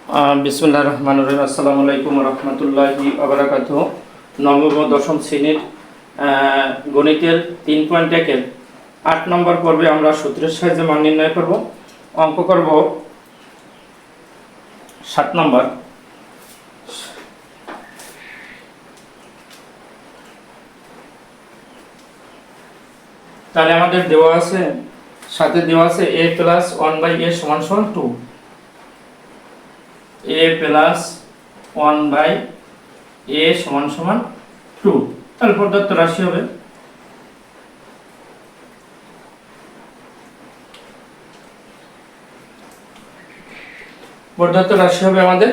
বিসমিল্লাহির রহমানির রহিম। আসসালামু আলাইকুম ওয়া রাহমাতুল্লাহি ওয়া বারাকাতুহু। নবম ও দশম শ্রেণীর গণিতের 3.1 এর 8 নম্বর পর্বে আমরা সূত্রের সাহায্যে মান নির্ণয় করব। অঙ্ক করব 7 নম্বর। তাহলে আমাদের দেওয়া আছে, সাথে দেওয়া আছে a প্লাস 1/a সমান সমান 2, a প্লাস 1/a সমান সমান 2। তাহলে প্রদত্ত রাশি হবে আমাদের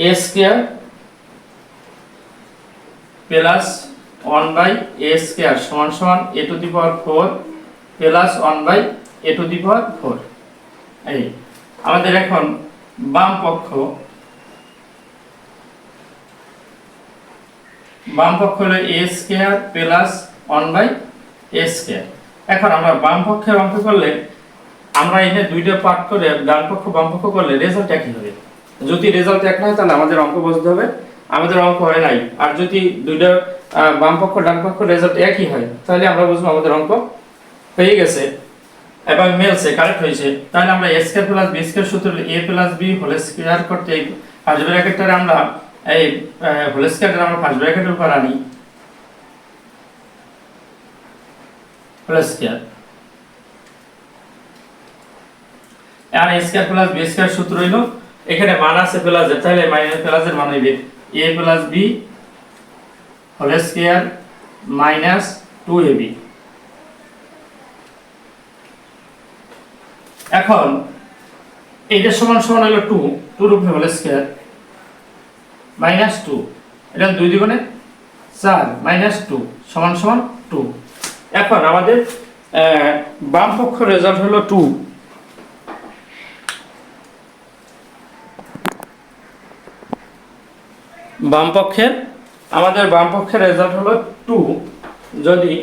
a square plus 1/a square সমান সমান a to the power 4 plus 1/a to the power 4। এই আমাদের এখন বাম পক্ষ হলো a square plus 1/a square. এখন আমরা বাম পক্ষের অঙ্ক করলে আমরা এখানে দুইটা পার্ট করে ডান পক্ষ বাম পক্ষ করলে রেজাল্ট একই হবে। যদি রেজাল্ট এক না হয় তাহলে আমাদের অঙ্ক বুঝতে হবে আমাদের অঙ্ক হয় নাই। আর যদি দুইটা বাম পক্ষ ডান পক্ষ রেজাল্ট একই হয় তাহলে আমরা বুঝবো আমাদের অঙ্ক হয়ে গেছে এবং মিলছে, কারেক্ট হয়েছে। তাহলে আমরা a square plus b square সূত্র a plus b whole square করতে এই ফার্স্ট ব্র্যাকেটটারে আমরা এই হোল স্কয়ারটা আমরা ফার্স্ট ব্র্যাকেটের উপর আনি, হোল স্কয়ার। আর a square plus b square সূত্র হইলো এখানে মান আছে প্লাসের, তাহলে মাইনাস প্লাসের মান হইবে a plus b whole square minus 2ab। এখন এইটা সমান সমান হলো 2 2 রূপে হোল স্কয়ার মাইনাস 2, এটা 2 দ্বিগুণে 4 মাইনাস 2 সমান সমান 2। এখন আমাদের বাম পক্ষ রেজাল্ট হলো 2, বাম পক্ষের রেজাল্ট হলো 2। যদি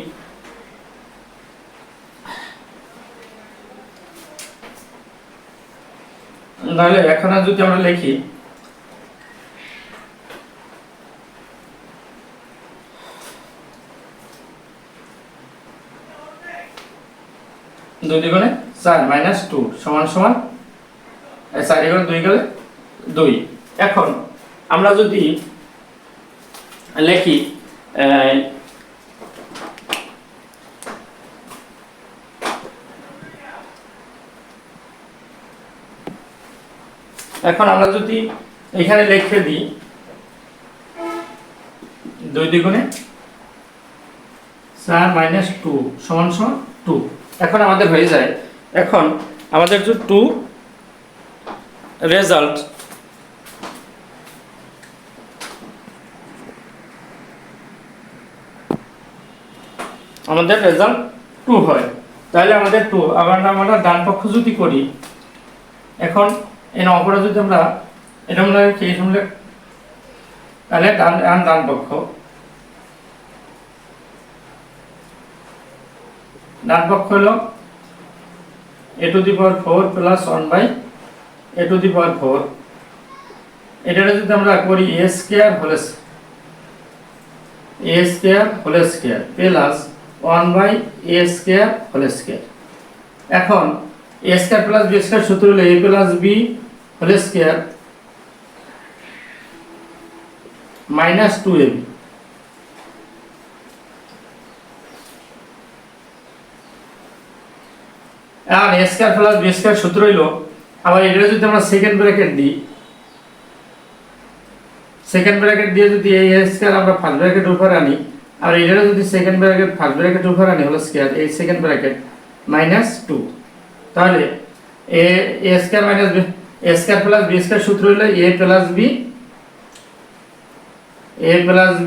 তাহলে এখন যদি আমরা লিখি দুই দ্বিগুণে 4 মাইনাস 2 সমান সমান 4 দ্বিগুণে 2 গেলে 2। এখন আমরা যদি লিখি এখানে লিখে দিই 2 দ্বিগুণে 4 মাইনাস 2 সমান সমান 2। এখন আমাদের হয়ে যায়, এখন আমাদের যে 2 রেজাল্ট আমাদের রেজাল্ট 2 হয়। তাহলে আমাদের 2 আবার আমরা ডান পক্ষ যদি করি, এখন এই অঙ্কটা যদি আমরা এটা আমরা কি শুনলে তাহলে ডান পক্ষ হলো a to the power 4 plus 1/a to the power 4। এটা যদি আমরা করি a square whole square plus 1/a square whole square. এখন a square plus b square সূত্র হলো a plus b whole square minus 2ab। আর a square plus b square সূত্র হলো, আবার এটা যদি আমরা সেকেন্ড ব্র্যাকেট দিই, সেকেন্ড ব্র্যাকেট দিয়ে যদি এই a স্কয়ার আমরা ফার্স্ট ব্র্যাকেটের উপর আনি, আর এটা যদি সেকেন্ড ব্র্যাকেট ফার্স্ট ব্র্যাকেটের উপর আনি হোল স্কয়ার এই সেকেন্ড ব্র্যাকেট মাইনাস 2, তাহলে a square minus b a square plus b square সূত্র হলো a plus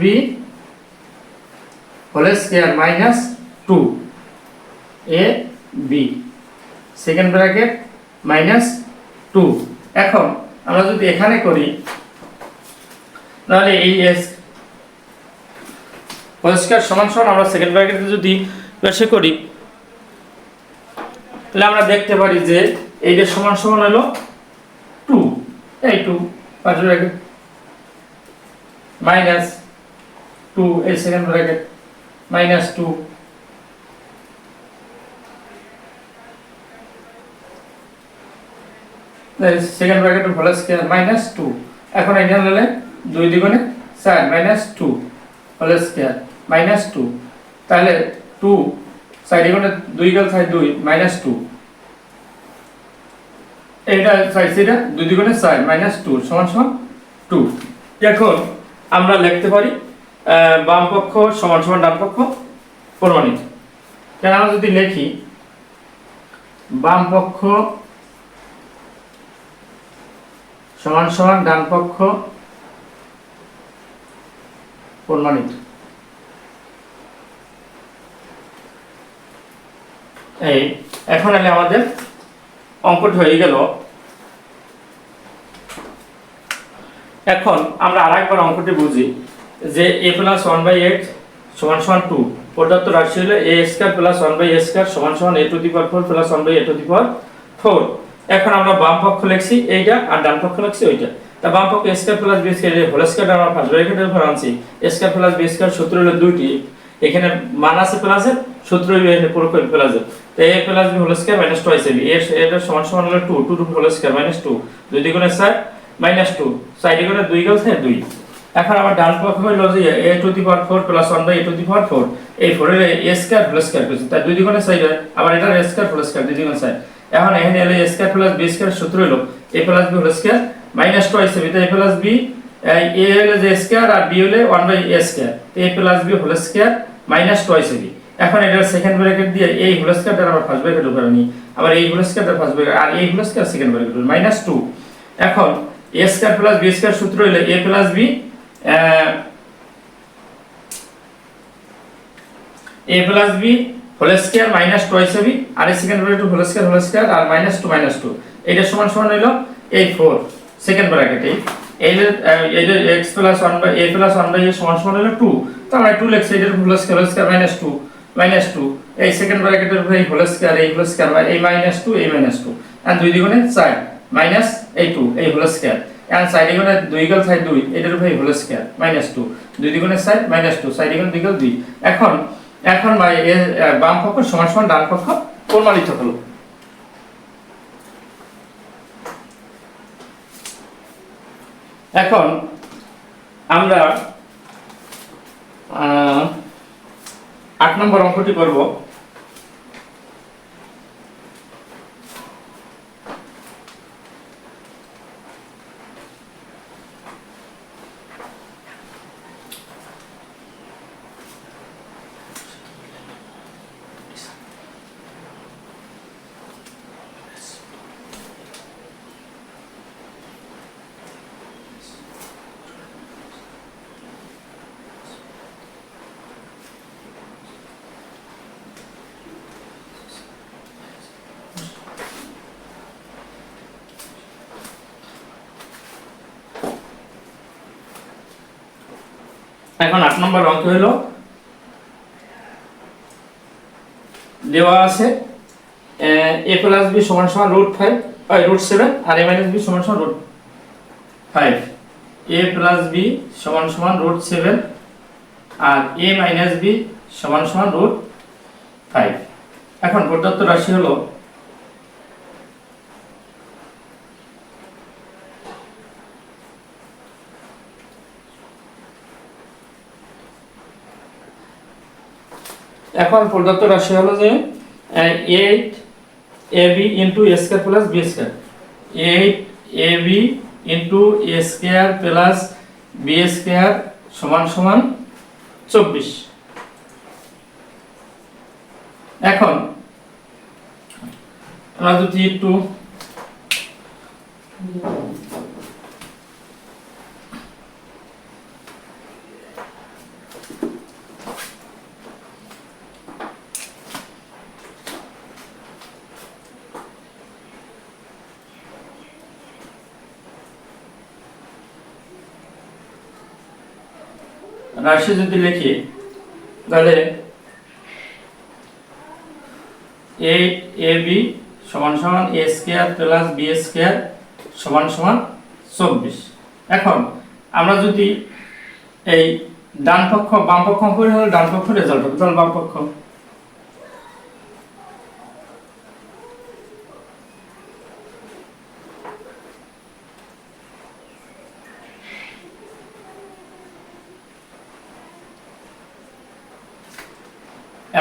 b whole square minus 2ab second bracket minus 2। এখন আমরা যদি এখানে করি তাহলে এই s হোল স্কয়ার সমান সমান আমরা সেকেন্ড ব্র্যাকেটে যদি পেশে করি তাহলে আমরা দেখতে পারি যে এইটা সমান সমান হলো এই 2 ফার্স্ট ব্র্যাকেট মাইনাস 2 এই second bracket minus 2 second bracket whole square minus 2 এখন এটা নিলে 2 দ্বিগুণে 4 মাইনাস 2 হোল স্কয়ার মাইনাস 2 তাহলে 2 4 দ্বিগুণে 2 গেল 2 মাইনাস 2 এটা সাইডটা 2 দ্বিগুণে 4 মাইনাস 2 সমান সমান 2 এখন আমরা লিখতে পারি বাম পক্ষ সমান সমান ডান পক্ষ প্রমাণিত কেন আমরা যদি লিখি বাম পক্ষ সমান সমান ডান পক্ষ প্রমাণিত এই এখন আমাদের অঙ্কটি হয়ে গেল এখন আমরা আরেকবার অঙ্কটি বুঝি যে a + 1/x = 2 প্রদত্ত রাশি হলো a² + 1/a² = a⁴ + 1/a⁴ এখন আমরা বাম পক্ষ লিখছি এইটা আর ডান পক্ষ লিখছি ওইটা তা বাম পক্ষ a² + b² এর হোল স্কয়ার আমরা ফার্স্ট ব্র্যাকেটের উপর আনছি a² + b² সূত্র হলো দুইটি এখানে মান আছে প্লাসের সূত্র এখানে পুরো করে প্লাসের তো a + b whole square minus 2ab এটা সমান সমান হলো 2 2 হোল স্কয়ার মাইনাস 2 2 দ্বিগুণে 4 মাইনাস 2 4 দ্বিগুণে 2 গেল 2 এখন আবার ডান পক্ষ হলো যে a⁴ + 1/a⁴ এই 4 এর a² হোল স্কয়ার করছি তাই 2 দ্বিগুণে 4 আবার এটা a² হোল স্কয়ার 2 দ্বিগুণে 4 এখন এখানে এলে a² + b² সূত্র হলো a + b whole square minus 2ab তাই a + b a হলো যে স্কয়ার আর b হলো 1/a², a + b whole square minus 2ab এখন এটার সেকেন্ড ব্র্যাকেট দিয়ে এই হোল স্কয়ারটা আমরা ফার্স্ট ব্র্যাকেট উপরে নিই আবার এই হোল স্কয়ারটা ফার্স্ট ব্র্যাকেট আর এই whole square second bracket minus 2 এখন a² + b² সূত্র হলো a + b whole square minus 2ab আর এই সেকেন্ড ব্র্যাকেট হোল স্কয়ার আর মাইনাস 2 এটা সমান সমান হলো এই 4 সেকেন্ড ব্র্যাকেটে এই x + 1/a + 1/a সমান সমান হলো 2 তো আমরা 2 লিখছি এর হোল স্কয়ার মাইনাস 2 এই সেকেন্ড ব্র্যাকেটের উপরে এই হোল স্কয়ার এই মাইনাস 2 এই মাইনাস 2 আর 2 দ্বিগুণে 4 মাইনাস এই 2 এই হোল স্কয়ার আর 4 দ্বিগুণে 2 গেল 2 এটার উপরে হোল স্কয়ার মাইনাস 2 2 দ্বিগুণে 4 মাইনাস 2 4 দ্বিগুণে 2 গেল 2 এখন ভাই বাম পক্ষ সমান সমান ডান পক্ষ প্রমাণিত হলো এখন আমরা 8 নম্বর অঙ্কটি করব এখন 8 নম্বর অঙ্ক হলো দেওয়া আছে a + b = √5 √7 R a - b = √5 a + b = √7 R a - b = √5 এখন প্রদত্ত রাশি হলো এখন প্রদত্ত রাশি হলো যে 8ab * a² + b² 8ab * a² + b² = 24 এখন আমরা যদি একটু রাশি যদি লিখি তাহলে 8ab = a² + b² = 24। এখন আমরা যদি এই ডান পক্ষ বাম পক্ষ অঙ্ক করি তাহলে ডান পক্ষ রেজাল্ট হবে, তাহলে বাম পক্ষ।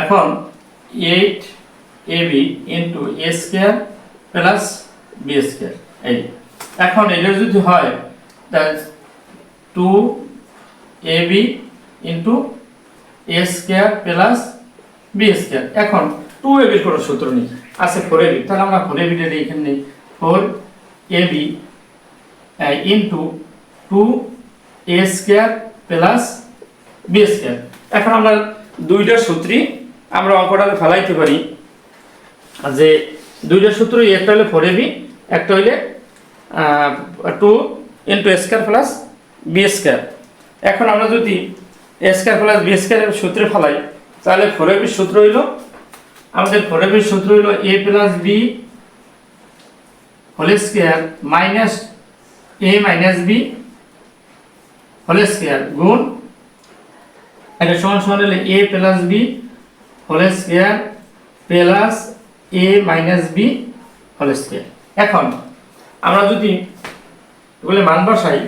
এখন 8ab into a square plus b square, এই এখন এটা যদি হয় তাহলে 2ab into a square plus b square. এখন 2ab এর কোনো সূত্র নেই, আছে 4ab, তাহলে আমরা 4ab টা এখানে নেই, 4ab into 2a square plus b square. এখন আমরা দুইটা সূত্রই আমরা অঙ্কটাতে ফেলাইতে পারি, যে দুইটা সূত্র, একটা হলে 4ab, একটা হইলে 2 into a square plus b square. এখন আমরা যদি a স্কয়ার প্লাস b স্কয়ারের সূত্রে ফেলাই তাহলে 4ab এর সূত্র হইল, আমাদের 4ab এর সূত্র হইল a plus b whole square minus a minus b whole square গুণ এটা সমান সমান হলে a plus b whole square plus a minus b whole square. এখন আমরা যদি এগুলো মান বসাই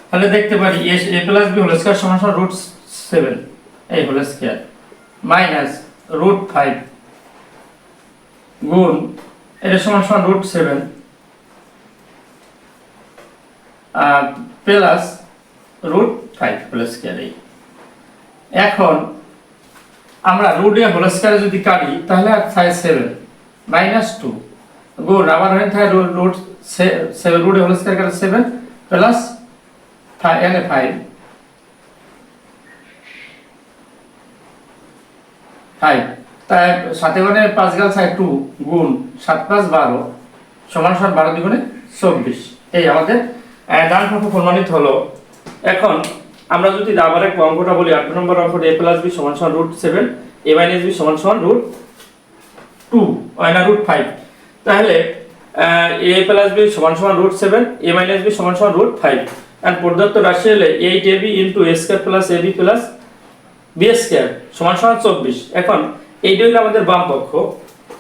তাহলে দেখতে পারি a plus b whole square সমান সমান √7 এই হোল স্কয়ার মাইনাস √5 গুণ এটা সমান সমান √7 প্লাস √5 হোল স্কয়ার। এখন আমরা √a হোল স্কয়ার যদি কাটি তাহলে আর থাকে 7 মাইনাস 2 গুণ আবার হয় থাকে √7 √a হোল স্কয়ার কাটে 7 প্লাস 5 তাই সাথে মানে 5 গাল 2 গুণ 7 5 12 সমান সমান 12 দ্বিগুণে 24। এই আমাদের ডান পক্ষ প্রমাণিত হলো। এখন আমরা যদি আবার এক অঙ্কটা বলি, 8 নম্বর অঙ্কটা a প্লাস b সমান সমান √7 a মাইনাস b সমান সমান √2 হয় না √5, তাহলে a প্লাস b সমান সমান √7 a মাইনাস b সমান সমান √5 এন্ড প্রদত্ত রাশি হলে 8ab into a square plus ab plus b square সমান সমান 24। এখন এইটা হলো আমাদের বাম পক্ষ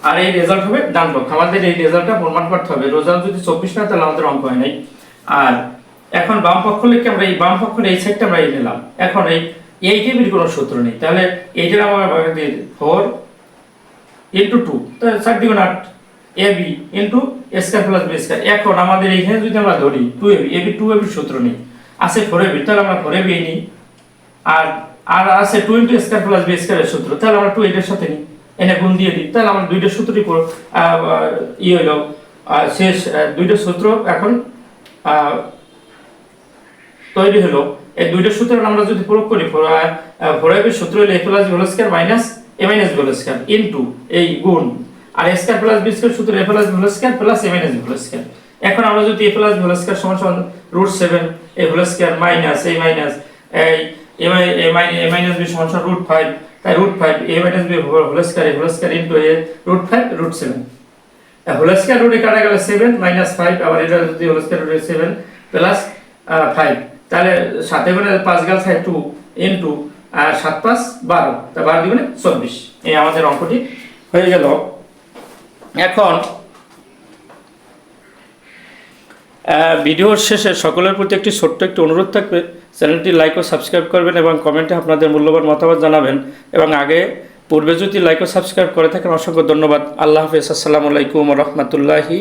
আর এই রেজাল্ট হবে ডান পক্ষ। আমাদের এই রেজাল্টটা প্রমাণ করতে হবে, রেজাল্ট যদি 24 না তাহলে আমাদের অঙ্ক হয় নাই। আর এখন বাম পক্ষ লিখে আমরা এই বাম পক্ষের এই সাইডটা আমরা নিলাম। এখন এই 8ab এর কোনো সূত্র নেই, তাহলে এইটার আমরা 4 ইনটু 2 তাহলে 4 দ্বিগুণ 8 ab into a square plus b square. এখন আমাদের এইখানে যদি আমরা ধরি 2ab 2ab এর সূত্র নেই, আছে 4ab, তাহলে আমরা 4ab নিই। আর আছে 2 into a square plus b স্কয়ারের সূত্র, তাহলে আমরা 2 এর সাথে নিই, এনে গুণ দিয়ে দিই, তাহলে আমরা দুইটা সূত্রই হইলো শেষ। দুইটা সূত্র এখন তৈরি হলো। এই দুইটা সূত্র আমরা যদি প্রয়োগ করি, 4ab এর সূত্র হলো a plus b whole square minus a minus b whole square into এই গুণ আর a square plus b square সূত্র a plus b whole square plus a minus b whole square. এখন আমরা যদি a plus b whole square সমান সমান √7 a whole square minus a minus a minus b সমান সমান √5, তাই √5 a minus b whole square into a √5 √7 whole square রুটে কাটা গেল 7 মাইনাস 5, আবার এটা যদি হোল স্কয়ার রুটে 7 প্লাস 5, তাহলে সাথে করে 5 গাল 2 ইনটু 7 5 12, তা 12 দ্বিগুণে 24। এই আমাদের অঙ্কটি হয়ে গেল। এখন ভিডিওর শেষে সকলের প্রতি একটি ছোট্ট একটি অনুরোধ থাকবে, চ্যানেলটি লাইক ও সাবস্ক্রাইব করবেন এবং কমেন্টে আপনাদের মূল্যবান মতামত জানাবেন। এবং পূর্বে যদি লাইক ও সাবস্ক্রাইব করে থাকেন অসংখ্য ধন্যবাদ। আল্লাহ হাফেজ। আসসালামু আলাইকুম ওয়া রাহমাতুল্লাহি।